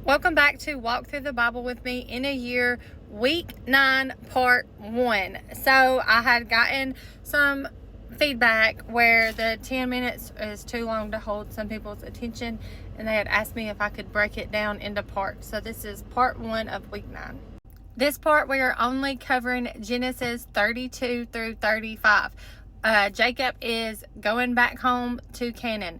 Welcome back to Walk Through the Bible with Me in a Year, Week 9, Part 1. So I had gotten some feedback where the 10 minutes is too long to hold some people's attention, and they had asked me if I could break it down into parts. So this is Part 1 of Week 9. This part we are only covering Genesis 32 through 35. Jacob is going back home to Canaan.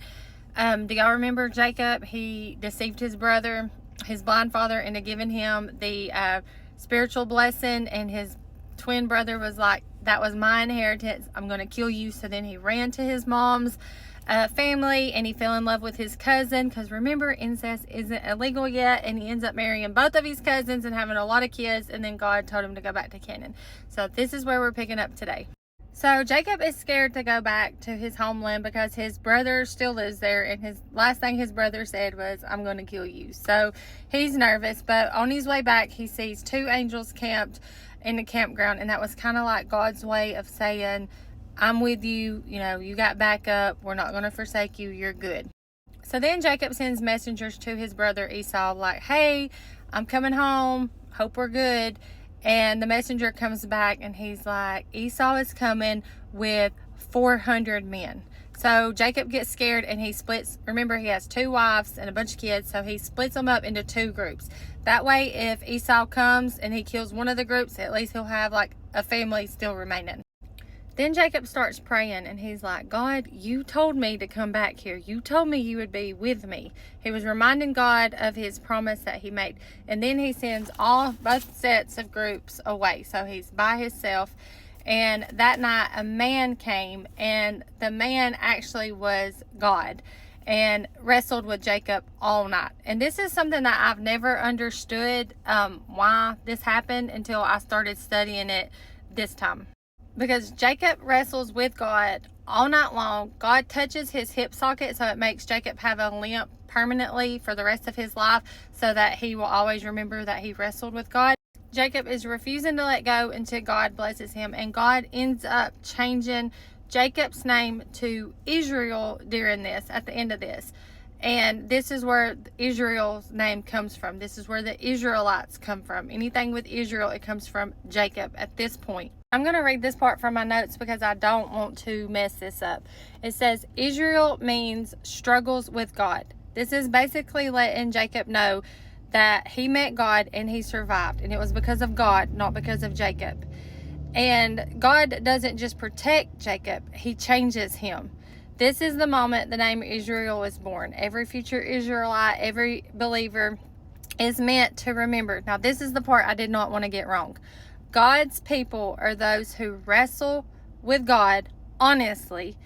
Do y'all remember Jacob? He deceived his brother, his blind father, into giving him the spiritual blessing, and his twin brother was like, that was my inheritance, I'm going to kill you. So then he ran to his mom's family, and he fell in love with his cousin, because remember, incest isn't illegal yet, and he ends up marrying both of his cousins and having a lot of kids, and then God told him to go back to Canaan. So this is where we're picking up today. So Jacob is scared to go back to his homeland because his brother still lives there, and his last thing his brother said was, I'm going to kill you. So he's nervous, but on his way back, he sees two angels camped in the campground, and that was kind of like God's way of saying, I'm with you, you got backup, we're not going to forsake you, you're good. So then Jacob sends messengers to his brother Esau like, hey, I'm coming home, hope we're good. And the messenger comes back and he's like, Esau is coming with 400 men. So Jacob gets scared and he splits. Remember, he has two wives and a bunch of kids, so he splits them up into two groups. That way, if Esau comes and he kills one of the groups, at least he'll have like a family still remaining. Then Jacob starts praying and he's like, God, you told me to come back here. You told me you would be with me. He was reminding God of his promise that he made. And then he sends both sets of groups away. So he's by himself. And that night a man came, and the man actually was God, and wrestled with Jacob all night. And this is something that I've never understood why this happened until I started studying it this time. Because Jacob wrestles with God all night long. God touches his hip socket, so it makes Jacob have a limp permanently for the rest of his life, so that he will always remember that he wrestled with God. Jacob is refusing to let go until God blesses him, and God ends up changing Jacob's name to Israel during this, at the end of this. And this is where Israel's name comes from. This is where the Israelites come from. Anything with Israel, it comes from Jacob at this point. I'm going to read this part from my notes because I don't want to mess this up. It says, Israel means struggles with God. This is basically letting Jacob know that he met God and he survived. And it was because of God, not because of Jacob. And God doesn't just protect Jacob, he changes him. This is the moment the name Israel is born. Every future Israelite, every believer is meant to remember. Now, this is the part I did not want to get wrong. God's people are those who wrestle with God honestly.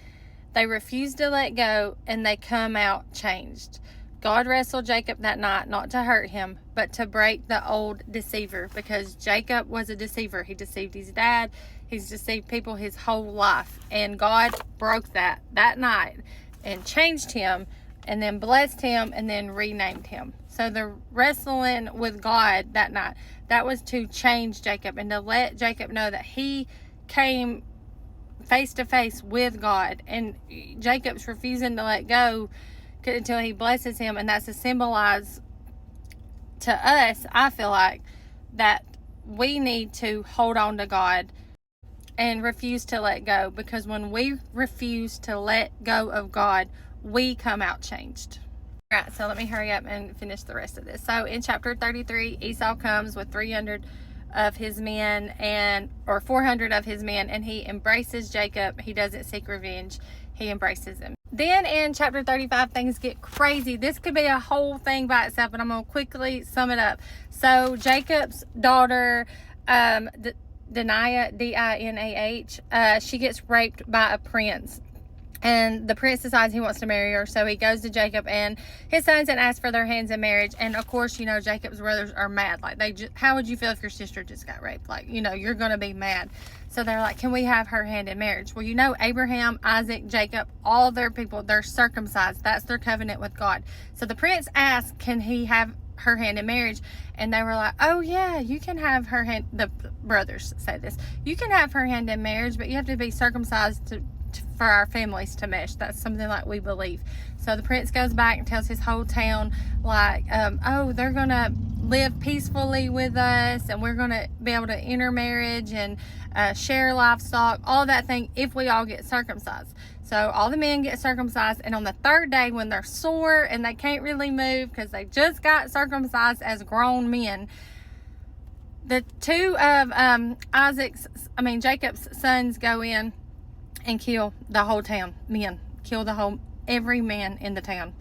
They refuse to let go, and they come out changed. God wrestled Jacob that night, not to hurt him, but to break the old deceiver, because Jacob was a deceiver. He deceived his dad. He's deceived people his whole life. And God broke that night and changed him, and then blessed him, and then renamed him. So the wrestling with God that night, that was to change Jacob and to let Jacob know that he came face to face with God. And Jacob's refusing to let go until he blesses him, and that's to symbolize to us, I feel like, that we need to hold on to God and refuse to let go, because when we refuse to let go of God, we come out changed. All right, so let me hurry up and finish the rest of this. So in chapter 33, Esau comes with 300 of his men, or 400 of his men, and he embraces Jacob. He doesn't seek revenge, he embraces him. Then in chapter 35, things get crazy. This could be a whole thing by itself, but I'm going to quickly sum it up. So Jacob's daughter, Dinah, D-I-N-A-H, she gets raped by a prince. And the prince decides he wants to marry her, so he goes to Jacob and his sons and asks for their hands in marriage. And of course, Jacob's brothers are mad. Like, how would you feel if your sister just got raped? Like, you're going to be mad. So they're like, can we have her hand in marriage? Well, Abraham, Isaac, Jacob, all their people, they're circumcised. That's their covenant with God. So the prince asked, can he have her hand in marriage? And they were like, oh yeah, you can have her hand. The brothers say this, you can have her hand in marriage, but you have to be circumcised for our families to mesh. That's something like we believe. So the prince goes back and tells his whole town, like, oh, they're gonna live peacefully with us, and we're gonna be able to intermarriage and share livestock, all that thing, if we all get circumcised. So all the men get circumcised, and on the third day, when they're sore and they can't really move because they just got circumcised as grown men, the two of Jacob's sons go in and kill the whole town. Kill every man in the town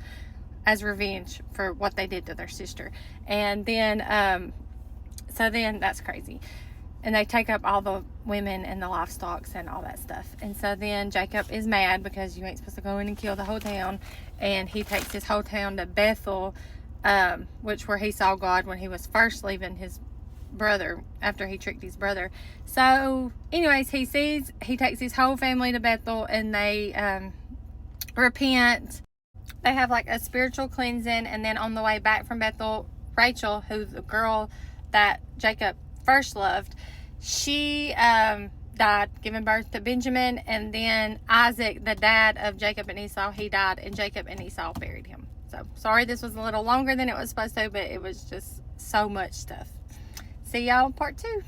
as revenge for what they did to their sister. And then, so then that's crazy. And they take up all the women and the livestock and all that stuff. And so then Jacob is mad because you ain't supposed to go in and kill the whole town. And he takes his whole town to Bethel, which where he saw God when he was first leaving his brother, after he tricked his brother. So anyways, he takes his whole family to Bethel, and they repent. They have like a spiritual cleansing. And then on the way back from Bethel, Rachel, who's the girl that Jacob first loved, she died giving birth to Benjamin. And then Isaac, the dad of Jacob and Esau, he died, and Jacob and Esau buried him. So sorry this was a little longer than it was supposed to, but it was just so much stuff. See y'all in part 2.